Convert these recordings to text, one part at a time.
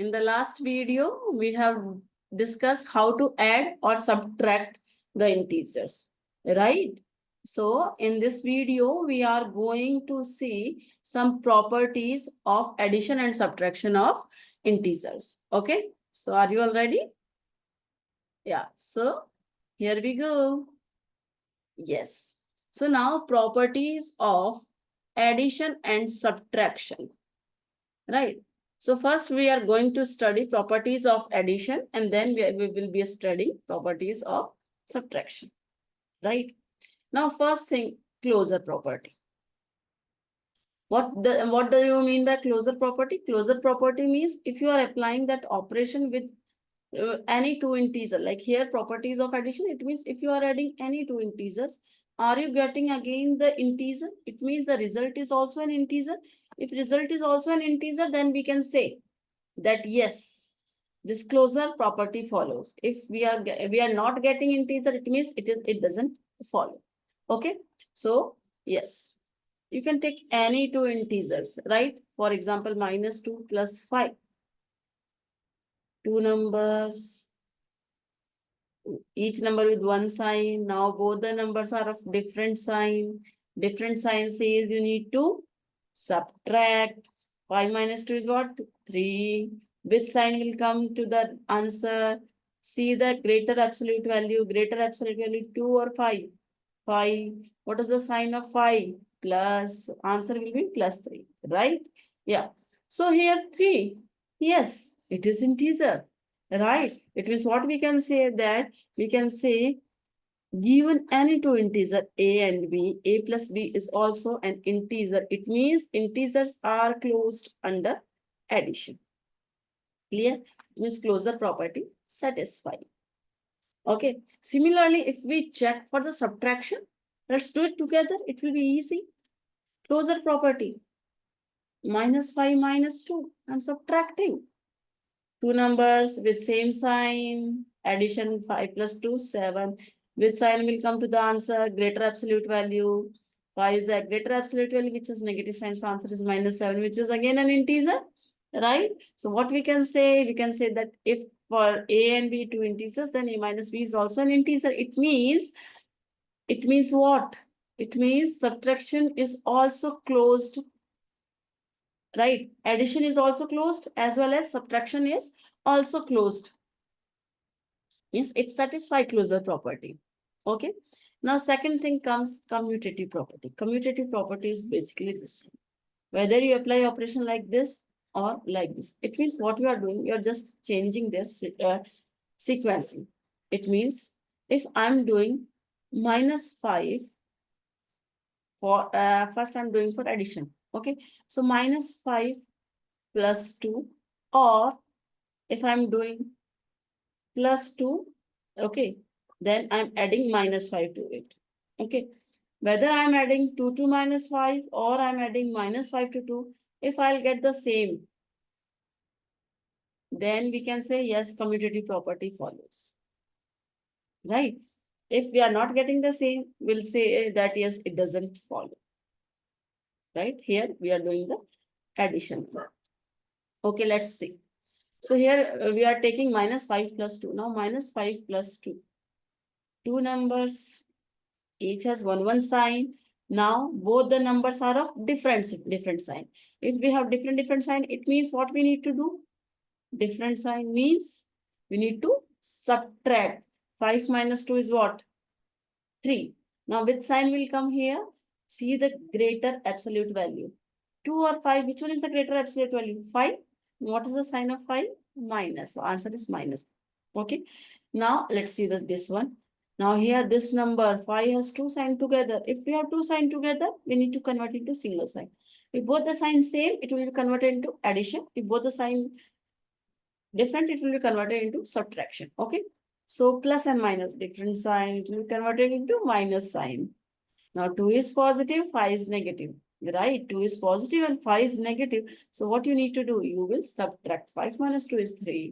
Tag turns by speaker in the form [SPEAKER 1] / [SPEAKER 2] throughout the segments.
[SPEAKER 1] In the last video, we have discussed how to add or subtract the integers, right? So in this video, we are going to see some properties of addition and subtraction of integers. Okay, so are you all ready? Yeah, so here we go. Yes. So now properties of addition and subtraction, right? So first we are going to study properties of addition, and then we will be studying properties of subtraction, right? Now first thing, closure property. What do you mean by closure property? Closure property means if you are applying that operation with any two integers, like here properties of addition, it means if you are adding any two integers, are you getting again the integer? It means the result is also an integer. If result is also an integer, then we can say that yes, this closure property follows. If we are not getting integer, it means it doesn't follow. Okay, so yes, you can take any two integers, right? For example, -2 plus 5. Two numbers, each number with one sign. Now both the numbers are of different sign. Different sign says you need to subtract. 5 minus 2 is what? 3. Which sign will come to the answer? See the greater absolute value. Greater absolute value 2 or 5? 5. What is the sign of 5? Plus. Answer will be plus 3. Right? Yeah. So here 3. Yes, it is integer. Right? It means what we can say that we can say given any two integer a and b, a plus b is also an integer. It means integers are closed under addition. Clear? It means closure property satisfied. Okay. Similarly, if we check for the subtraction, let's do it together. It will be easy. Closure property. -5 minus 2. I'm subtracting. Two numbers with same sign, addition 5 plus 2, 7. Which sign will come to the answer? Greater absolute value. 5 is a greater absolute value, which is negative sign. So answer is -7, which is again an integer, right? So what we can say? We can say that if for a and b two integers, then a minus b is also an integer. It means what? It means subtraction is also closed, right? Addition is also closed as well as subtraction is also closed. Means it satisfies closure property. Okay. Now second thing comes commutative property. Commutative property is basically this one. Whether you apply operation like this or like this. It means what you are doing, you are just changing their sequencing. It means if I'm doing -5 for first I'm doing for addition. Okay. So -5 plus 2, or if I'm doing plus 2, okay, then I'm adding -5 to it. Okay. Whether I'm adding 2 to -5 or I'm adding -5 to 2, if I'll get the same, then we can say yes, commutative property follows. Right? If we are not getting the same, we'll say that yes, it doesn't follow. Right? Here we are doing the addition. Okay, let's see. So here we are taking -5 plus 2. Now -5 plus 2. Two numbers, each has one sign. Now both the numbers are of different sign. If we have different sign, it means what we need to do? Different sign means we need to subtract. 5 minus 2 is what? 3. Now which sign will come here? See the greater absolute value. 2 or 5, which one is the greater absolute value? 5. What is the sign of 5? Minus. So answer is minus. Okay. Now let's see this one. Now here this number 5 has two signs together. If we have two signs together, we need to convert into single sign. If both the signs same, it will be converted into addition. If both the sign different, it will be converted into subtraction. Okay. So plus and minus, different sign, it will be converted into minus sign. Now 2 is positive, 5 is negative. Right? 2 is positive and 5 is negative. So what you need to do? You will subtract. 5 minus 2 is 3.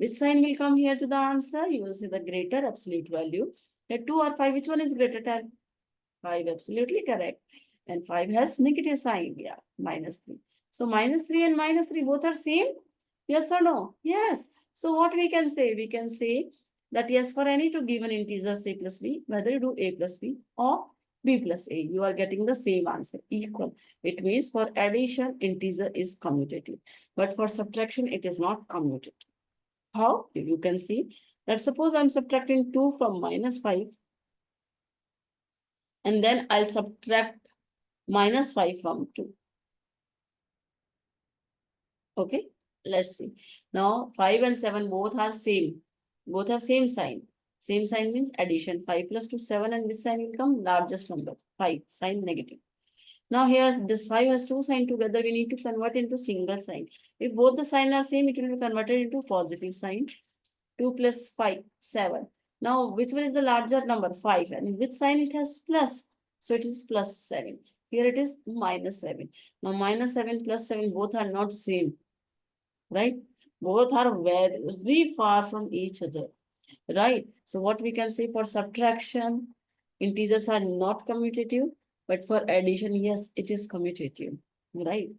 [SPEAKER 1] Which sign will come here to the answer? You will see the greater absolute value. The 2 or 5, which one is greater than 5? Absolutely correct. And 5 has negative sign. Yeah, -3. So -3 and -3 both are same. Yes or no? Yes. So what we can say? We can say that yes, for any two given integers a plus b, whether you do a plus b or b plus a, you are getting the same answer, equal. It means for addition, integer is commutative. But for subtraction, it is not commutative. How? You can see that suppose I'm subtracting 2 from minus 5, and then I'll subtract minus 5 from 2. Okay, let's see. Now 5 and 7 both are same. Both have same sign. Same sign means addition. 5 plus 2, 7, and which sign will come? Largest number. 5, sign negative. Now here, this 5 has two sign together. We need to convert into single sign. If both the sign are same, it will be converted into positive sign. 2 plus 5, 7. Now, which one is the larger number? 5. And which sign it has plus? So it is plus 7. Here it is minus 7. Now, minus 7 plus 7, both are not same, right? Both are very far from each other, right? So what we can say for subtraction, integers are not commutative, but for addition, yes, it is commutative, right?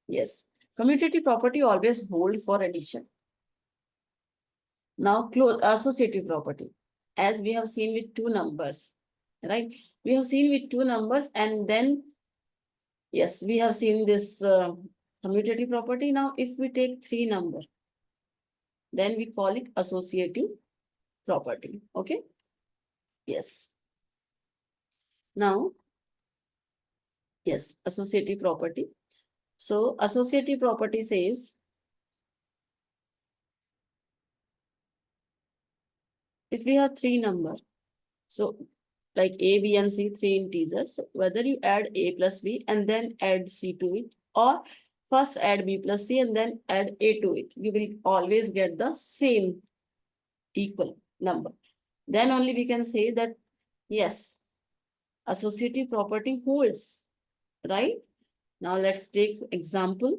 [SPEAKER 1] Yes. Commutative property always hold for addition. Now, close associative property, as we have seen with two numbers, right? We have seen with two numbers, and then, yes, we have seen this commutative property. Now, if we take three number, then we call it associative property. Okay. Yes. Now, yes, associative property. So, associative property says if we have three number, so like A, B, and C, three integers. So whether you add A plus B and then add C to it, or first add B plus C and then add A to it, you will always get the same equal number. Then only we can say that, yes, associative property holds, right? Now let's take example,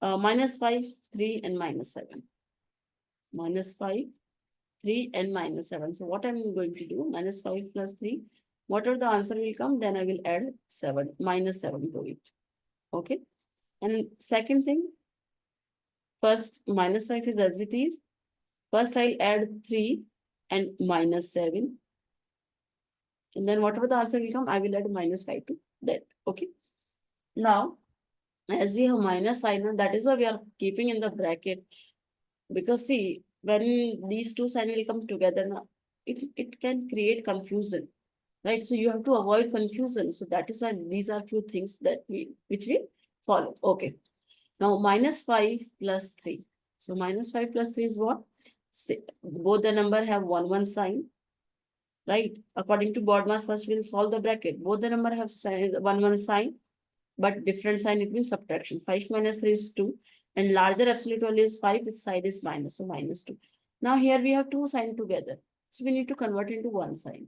[SPEAKER 1] minus 5, 3, and minus 7. Minus 5, 3, and minus 7. So what I'm going to do, minus 5 plus 3, whatever the answer will come, then I will add 7, minus 7 to it. Okay. And second thing, first minus 5 is as it is. First I'll add 3 and minus 7. And then whatever the answer will come, I will add minus 5 to that. Okay. Now, as we have minus sign, that is why we are keeping in the bracket. Because see, when these two signs will come together, now, it can create confusion. Right? So you have to avoid confusion. So that is why these are few things that which we follow. Okay. Now minus 5 plus 3. So minus 5 plus 3 is what? Both the number have 1 sign. Right? According to BODMAS, first we'll solve the bracket. Both the number have 1 sign, but different sign, it means subtraction. 5 minus 3 is 2. And larger absolute value is 5, its side is minus, so minus 2. Now here we have two signs together. So we need to convert into one sign.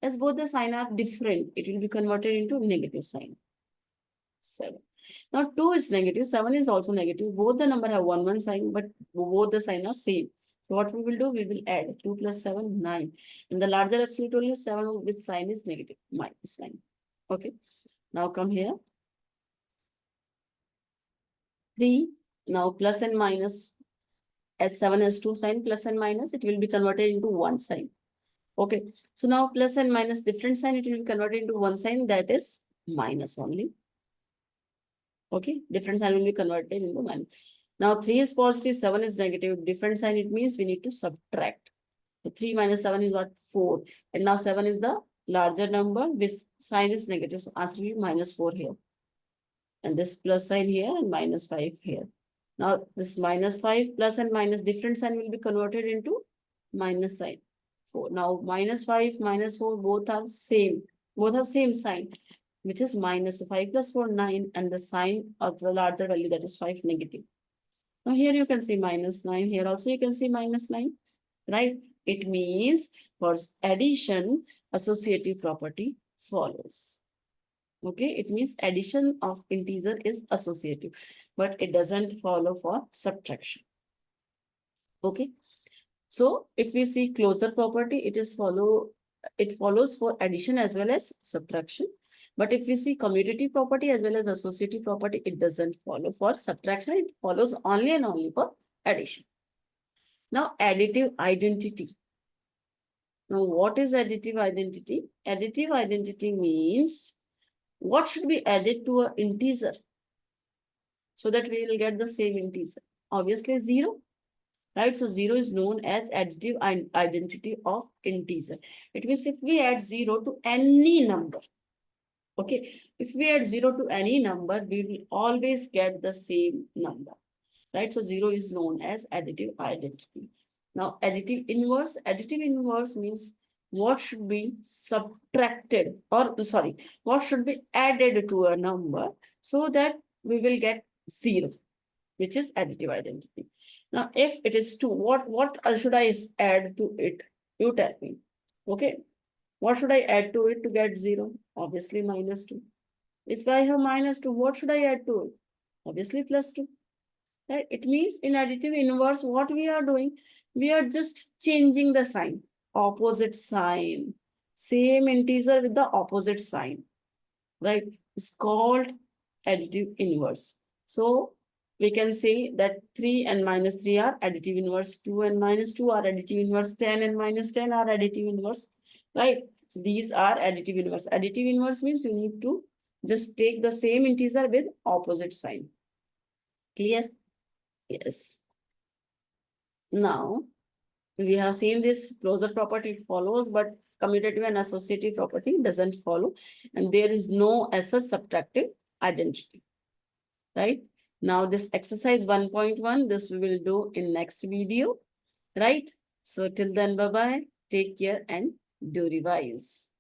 [SPEAKER 1] As both the sign are different, it will be converted into negative sign. 7. Now 2 is negative, 7 is also negative. Both the number have 1 sign, but both the sign are same. So what we will do, we will add 2 plus 7, 9. And the larger absolute value 7 with sign is negative, minus 9. Okay. Now come here. 3. Now plus and minus, as 7 has 2 sign, plus and minus, it will be converted into 1 sign. Okay. So now plus and minus different sign, it will be converted into 1 sign, that is minus only. Okay. Different sign will be converted into minus. Now 3 is positive, 7 is negative. Different sign, it means we need to subtract. So 3 minus 7 is what? 4. And now 7 is the larger number, with sign is negative. So answer will be minus 4 here. And this plus sign here and minus 5 here. Now this minus 5 plus and minus different sign will be converted into minus sign. 4. Now minus 5, minus 4, both are same. Both have same sign, which is minus. So 5 plus 4, 9. And the sign of the larger value, that is 5, negative. Now here you can see minus 9. Here also you can see minus 9. Right? It means for addition, associative property follows. Okay, it means addition of integer is associative, but it doesn't follow for subtraction. Okay, so if we see closure property, it follows for addition as well as subtraction. But if we see commutative property as well as associative property, it doesn't follow for subtraction. It follows only and only for addition. Now, additive identity. Now, what is additive identity? Additive identity means what should be added to an integer so that we will get the same integer. Obviously, 0, right? So 0 is known as additive identity of integer. It means if we add 0 to any number, okay, if we add 0 to any number, we will always get the same number, right? So 0 is known as additive identity. Now, additive inverse means what should be subtracted, or sorry, what should be added to a number so that we will get 0, which is additive identity. Now, if it is 2, what should I add to it? You tell me. Okay. What should I add to it to get 0? Obviously, -2. If I have -2, what should I add to it? Obviously, +2. Right? It means in additive inverse, what we are doing, we are just changing the sign, opposite sign, same integer with the opposite sign, right? It's called additive inverse. So we can say that 3 and -3 are additive inverse, 2 and -2 are additive inverse, 10 and -10 are additive inverse, right? So these are additive inverse. Additive inverse means you need to just take the same integer with opposite sign. Clear? Yes. Now, we have seen this closure property, it follows, but commutative and associative property doesn't follow. And there is no as such subtractive identity, right? Now, this exercise 1.1, this we will do in next video, right? So till then, bye-bye. Take care and do revise.